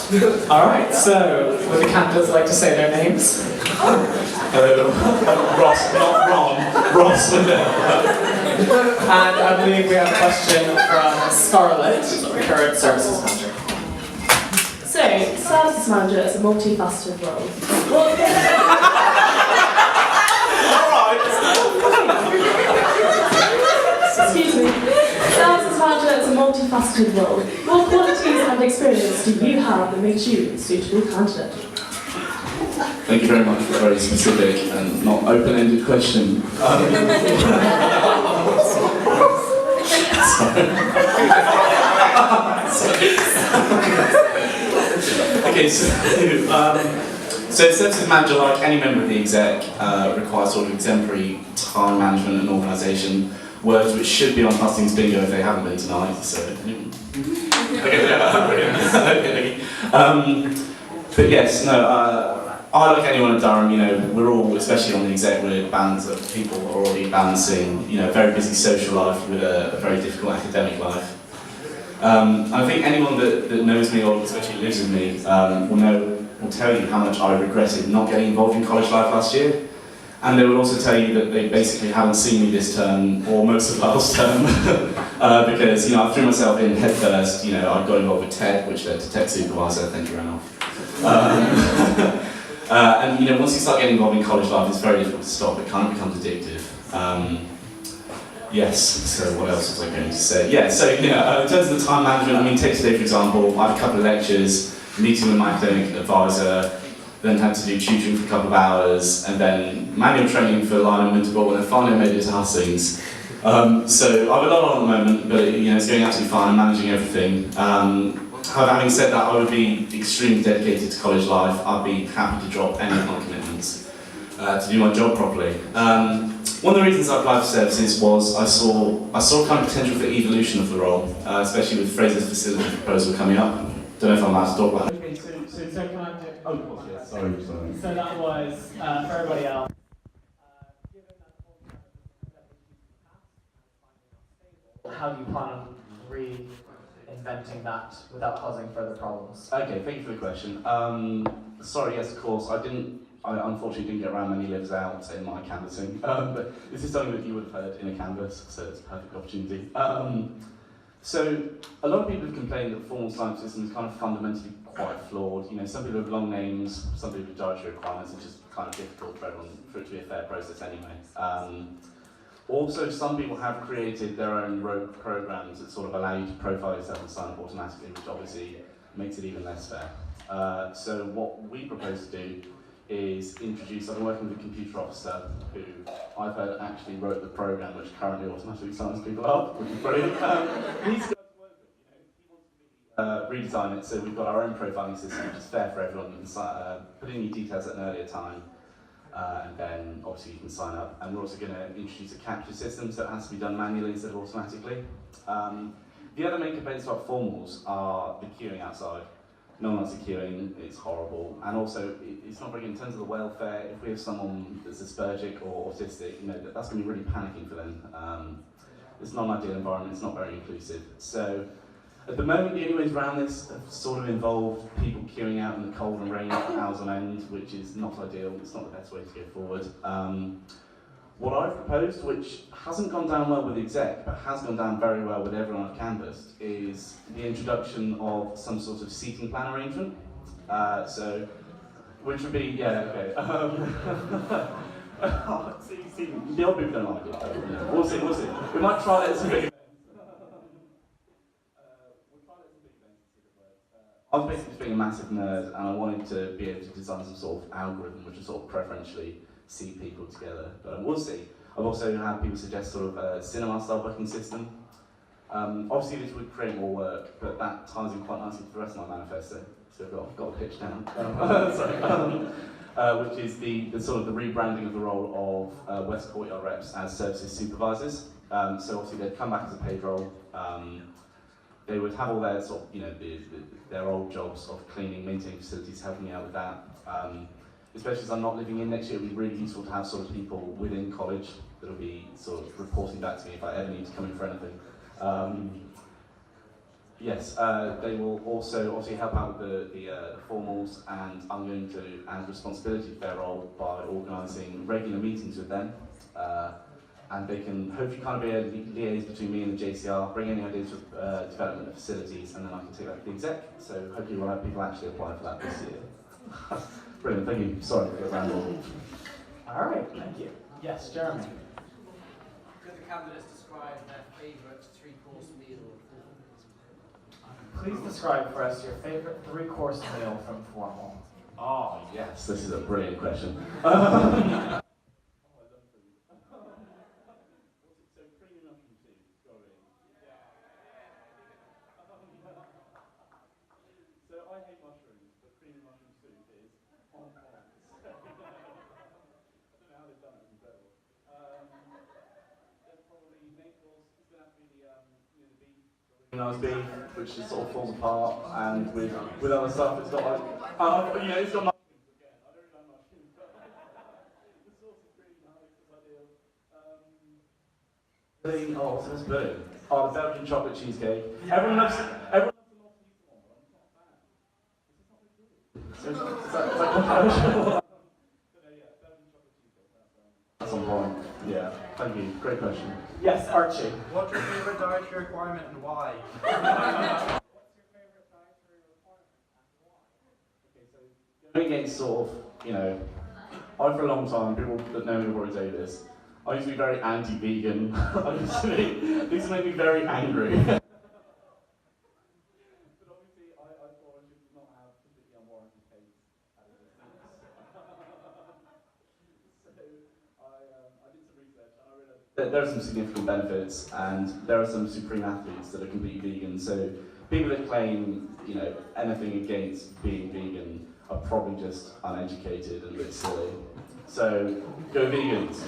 Alright, so would the candidates like to say their names? Ross, not Ron. Ross. And I believe we have a question from Scarlett, current services manager. So, services manager is a multifaceted role. Excuse me. Services manager is a multifaceted role. What qualities and experience do you have that makes you a suitable candidate? Thank you very much for a very specific and not open-ended question. Okay, so services manager, like any member of the exec, requires sort of exemplary time management and organisation, words which should be on Hustings bingo if they haven't been tonight. So, but yes, no. I, like anyone at Durham, we're all, especially on the exec, we're bands of people who are already balancing, a very busy social life with a very difficult academic life. And I think anyone that knows me, or especially lives with me, will tell you how much I regretted not getting involved in college life last year. And they will also tell you that they basically haven't seen me this term, or most of last term, because I threw myself in head first. I got involved with tech, which led to tech supervisor. Thank you, Ralph. And once you start getting involved in college life, it's very difficult to stop. It kind of becomes addictive. Yes. So what else was I going to say? Yeah. So in terms of the time management, take today for example. I had a couple of lectures, meeting with my academic advisor, then had to do tutoring for a couple of hours, and then manual training for line and Winterbourne, and then finally made it to Hustings. So I've a lot on at the moment, but it's going absolutely fine. I'm managing everything. However, having said that, I would be extremely dedicated to college life. I'd be happy to drop any of my commitments to do my job properly. One of the reasons I applied for services was I saw kind of potential for evolution of the role, especially with Fraser's facility proposal coming up. Don't know if I'm allowed to talk about it. Okay, so can I do... Oh, of course, yes. Sorry. So that was, for everybody else, given that how do you plan on reinventing that without causing further problems? Okay, thank you for the question. Sorry, yes, of course, I unfortunately didn't get around many lives out in my canvassing, but this is something that you would have heard in a canvas, so it's a perfect opportunity. So, a lot of people have complained that the formal science system is kind of fundamentally quite flawed. Some people have long names, some people have dietary requirements, which is kind of difficult for everyone, for it to be a fair process anyway. Also, some people have created their own rogue programs that sort of allow you to profile yourself and sign up automatically, which obviously makes it even less fair. So what we propose to do is introduce, I've been working with a computer officer who I've heard actually wrote the program which currently automatically signs people up, which is brilliant. He's got to work with, he wants to redesign it, so we've got our own profiling system which is fair for everyone. You can put in your details at an earlier time, and then obviously you can sign up. And we're also going to introduce a capture system, so it has to be done manually instead of automatically. The other main complaints about formals are the queuing outside. No one likes the queuing, it's horrible, and also it's not very good in terms of the welfare. If we have someone that's aspergic or autistic, that's going to be really panicking for them. It's not an ideal environment, it's not very inclusive. So at the moment, the only ways around this have sort of involved people queuing out in the cold and rain for hours on end, which is not ideal, it's not the best way to go forward. What I've proposed, which hasn't gone down well with the exec, but has gone down very well with everyone I've canvassed, is the introduction of some sort of seating plan arrangement. Which would be, okay. See, the old people don't like it. We'll see. We might try that at some big events. I was basically being a massive nerd, and I wanted to be able to design some sort of algorithm which would sort of preferentially see people together, but we'll see. I've also had people suggest sort of a cinema-style booking system. Obviously this would create more work, but that ties in quite nicely to the rest of my manifesto, so I've got a pitch down. Which is the sort of the rebranding of the role of West Courtyard reps as services supervisors. So obviously they'd come back as a paid role. They would have all their sort of, their old jobs of cleaning, maintaining facilities, helping me out with that. Especially as I'm not living in next year, it would be really useful to have sort of people within college that will be sort of reporting back to me if I ever need to come in for anything. Yes, they will also obviously help out with the formals, and I'm going to add responsibility to their role by organising regular meetings with them. And they can hopefully kind of be a liaise between me and the JCR, bring any ideas for development of facilities, and then I can take that to the exec. So hopefully we'll have people actually apply for that this year. Brilliant, thank you. Sorry for the ramble. All right, thank you. Yes, Jeremy. Could the candidates describe their favourite three-course meal? Please describe for us your favorite three-course meal from formal. Oh, yes, this is a brilliant question. So I hate mushrooms, but creamy mushroom soup is on point. I don't know how they've done it, it's incredible. There's probably main course, it's going to have to be the beef. Nice beef, which just sort of falls apart, and with other stuff, it's got like, it's got mushrooms again. I don't really like mushrooms, but the sauce is really nice, it's ideal. Oh, so it's brilliant. Oh, the Belgian chocolate cheesecake. Everyone loves the Maltese one, but I'm not a fan. Is that controversial? That's on point. Yeah, thank you. Great question. Yes, Archie. What's your favourite dietary requirement and why? What's your favorite dietary requirement and why? Okay, so going against sort of, I for a long time, people that know me will probably say this, I used to be very anti-vegan. I used to make me very angry. But obviously, I thought I should not have completely unwarranted hate at a distance. So I did some research and I realised that there are some significant benefits, and there are some supreme athletes that are completely vegan. So people that claim, anything against being vegan are probably just uneducated and a bit silly. So go vegans.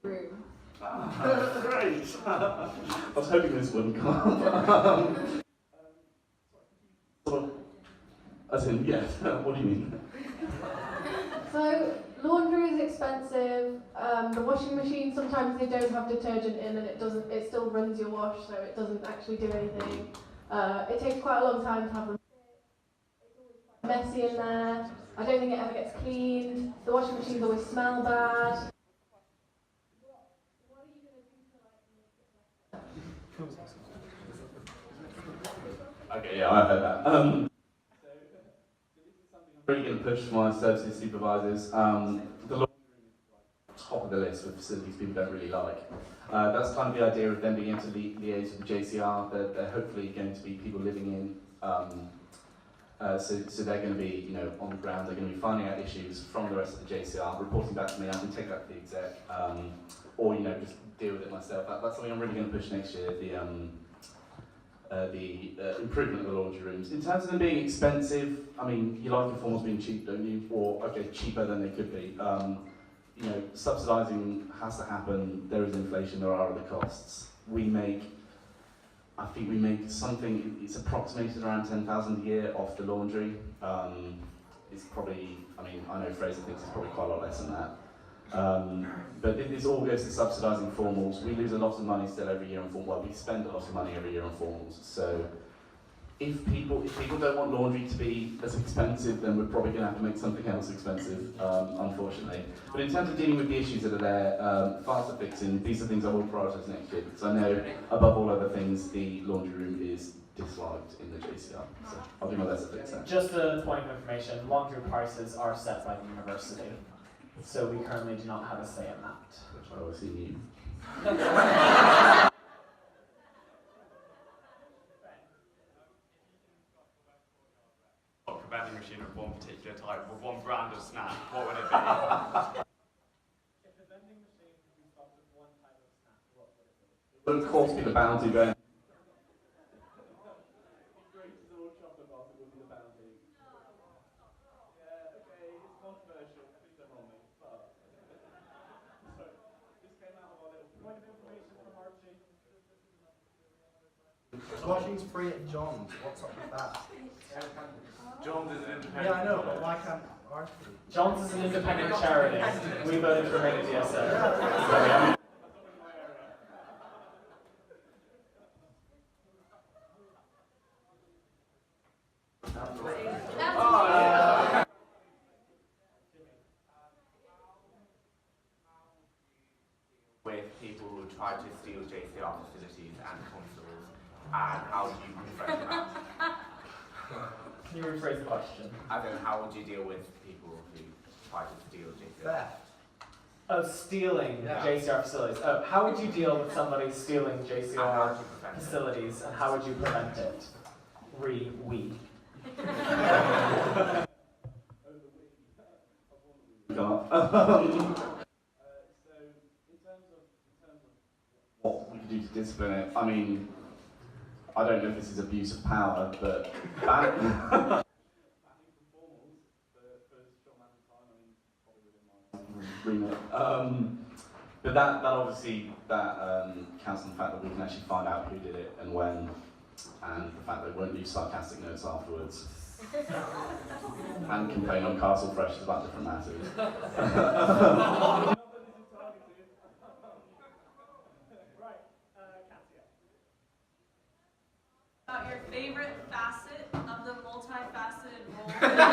Great. I was hoping this wouldn't come up. As in, yes. What do you mean? So laundry is expensive. The washing machine, sometimes they don't have detergent in, and it still runs your wash, so it doesn't actually do anything. It takes quite a long time to have them. It's always quite messy in there. I don't think it ever gets cleaned. The washing machines always smell bad. What are you going to do to make it better? Okay, yeah, I've heard that. So this is something I'm really going to push for my services supervisors. The laundry is top of the list with facilities people don't really like. That's kind of the idea of them being able to liaise with the JCR. They're hopefully going to be people living in. So they're going to be, on the ground. They're going to be finding out issues from the rest of the JCR, reporting back to me. I can take that to the exec, or just deal with it myself. That's something I'm really going to push next year. The improvement of the laundry rooms. In terms of them being expensive, I mean, you like your formals being cheap, don't you? Or okay, cheaper than they could be. Subsidising has to happen. There is inflation. There are other costs. I think we make something, it's approximated around 10,000 a year off the laundry. It's probably, I know Fraser thinks it's probably quite a lot less than that. But this all goes to subsidising formals. We lose a lot of money still every year on formals. Well, we spend a lot of money every year on formals. So if people don't want laundry to be as expensive, then we're probably going to have to make something else expensive, unfortunately. But in terms of dealing with the issues that are there, faster fixing, these are things I will prioritise next year, because I know, above all other things, the laundry room is disliked in the JCR. So I'll do my best to fix that. Just a point of information, laundry prices are set by the university, so we currently do not have a say in that. Which I obviously knew. A vending machine of one particular type, with one brand of snack, what would it be? If the vending machine could be stocked with one type of snack, what would it be? It would of course be the Bounty Ben. Chocolate bar would be the Bounty. Yeah, okay, it's controversial, please don't wrong me, but... So, this came out of our little point of information from Archie. Washing's free at John's. What's up with that? John's is an independent. Yeah, I know, but why can't ours be? John's is an independent charity. We voted for make it DSO. people who try to steal JCR facilities and consoles, and how do you confront that? Can you rephrase the question? As in, how would you deal with people who try to steal JCR? Of stealing JCR facilities. How would you deal with somebody stealing JCR facilities, and how would you prevent it? We. So, in terms of what we could do to discipline it, I mean, I don't know if this is abuse of power, but banning from formals for a short amount of time, I mean, probably within my remit. But that obviously counts on the fact that we can actually find out who did it and when, and the fact that we won't leave sarcastic notes afterwards. And complain on Castle Fresh is about different matters. About your favorite facet of the multifaceted role. So that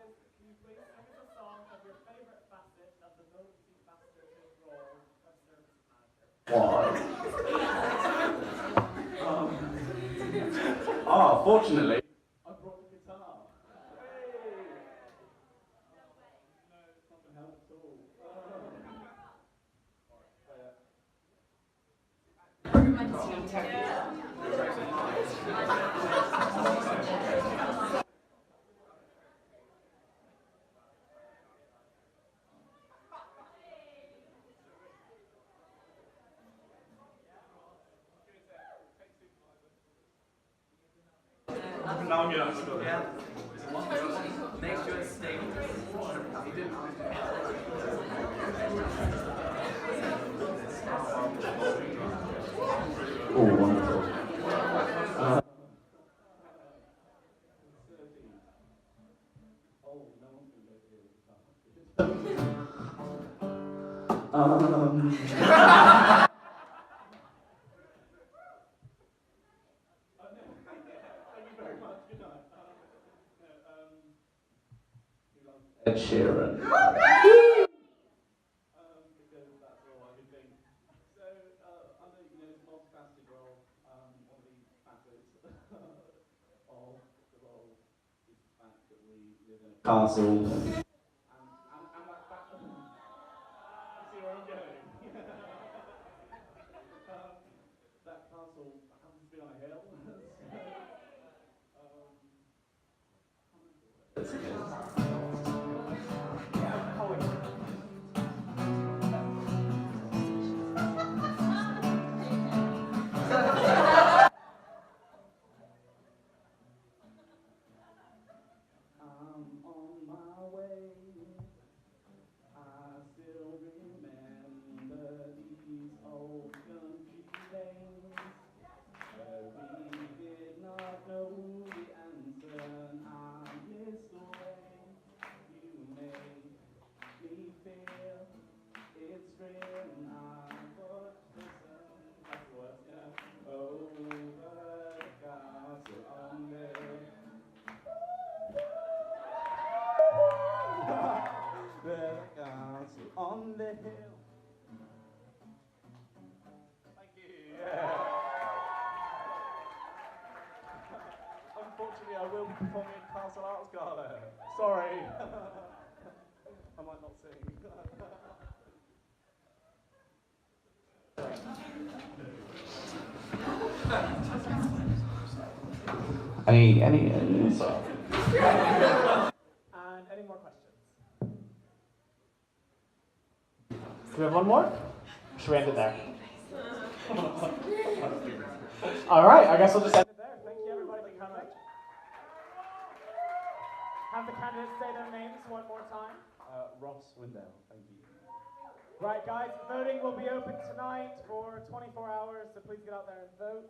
is, can you please sing us a song of your favorite facet of the multifaceted role of service manager? Fortunately, I brought the guitar. Hey! No, it's not going to help at all. Now I'm going to Make sure it's stable. Oh, wonderful. Ed Sheeran. Because that's all I could think. So, under this multifaceted role, one of the facets of the role is the fact that we live in a castle. And that you see where I'm going? That castle happens to be on a hill. I'm on my way. I still remember these old country lanes where we did not know the answer and I missed the way. You make me feel it's real and I watch the sun. That's the words, yeah. Over the castle on there. There's a castle on the hill. Thank you. Yeah. Unfortunately, I will be performing at Castle Arts Gala. Sorry. I might not sing. Any sorry. And any more questions? Do we have one more? Or should we end it there? All right, I guess we'll just end it there. Thank you, everybody, for coming. Have the candidates say their names one more time. Ross Windell, thank you. Right, guys, voting will be open tonight for 24 hours, so please get out there and vote.